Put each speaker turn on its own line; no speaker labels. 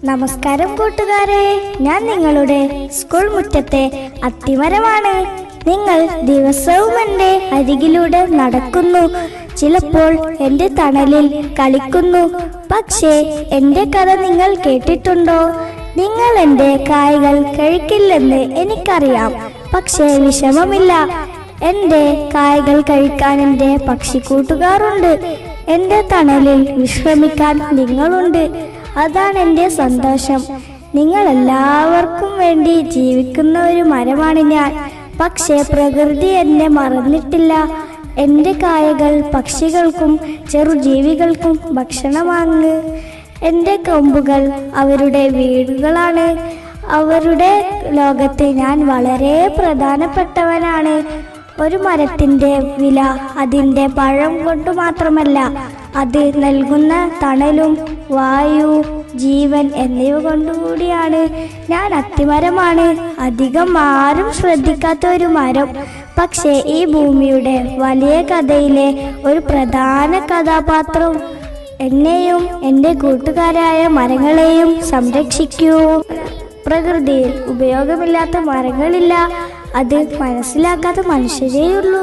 നമസ്കാരം കൂട്ടുകാരെ, ഞാൻ നിങ്ങളുടെ സ്കൂൾ മുറ്റത്തെ അത്തിമരമാണ്. നിങ്ങൾ ദിവസവും എൻ്റെ അരികിലൂടെ നടക്കുന്നു, ചിലപ്പോൾ എൻ്റെ തണലിൽ കളിക്കുന്നു. പക്ഷേ എൻ്റെ കഥ നിങ്ങൾ കേട്ടിട്ടുണ്ടോ? നിങ്ങൾ എൻ്റെ കായ്കൾ കഴിക്കില്ലെന്ന് എനിക്കറിയാം, പക്ഷേ വിഷമമില്ല. എൻ്റെ കായ്കൾ കഴിക്കാൻ എൻ്റെ പക്ഷിക്കൂട്ടുകാരുണ്ട്. എൻ്റെ തണലിൽ വിശ്രമിക്കാൻ നിങ്ങളുണ്ട്. അതാണ് എൻ്റെ സന്തോഷം. നിങ്ങൾ എല്ലാവർക്കും വേണ്ടി ജീവിക്കുന്ന ഒരു മരമാണ് ഞാൻ. പക്ഷേ പ്രകൃതി എന്നെ മറന്നിട്ടില്ല. എൻ്റെ കായകൾ പക്ഷികൾക്കും ചെറുജീവികൾക്കും ഭക്ഷണമാണ്. എൻ്റെ കൊമ്പുകൾ അവരുടെ വീടുകളാണ്. അവരുടെ ലോകത്ത് ഞാൻ വളരെ പ്രധാനപ്പെട്ടവനാണ്. ഒരു മരത്തിൻ്റെ വില അതിൻ്റെ പഴം കൊണ്ട് മാത്രമല്ല, അത് നൽകുന്ന തണലും വായു, ജീവൻ എന്നിവ കൊണ്ടുകൂടിയാണ്. ഞാൻ അത്തിമരമാണ്, അധികം ആരും ശ്രദ്ധിക്കാത്ത ഒരു മരം. പക്ഷേ ഈ ഭൂമിയുടെ വലിയ കഥയിലെ ഒരു പ്രധാന കഥാപാത്രം. എന്നെയും എൻ്റെ കൂട്ടുകാരായ മരങ്ങളെയും സംരക്ഷിക്കൂ. പ്രകൃതിയിൽ ഉപയോഗമില്ലാത്ത മരങ്ങളില്ല, അത് മനസ്സിലാക്കാത്ത മനുഷ്യരേയുള്ളൂ.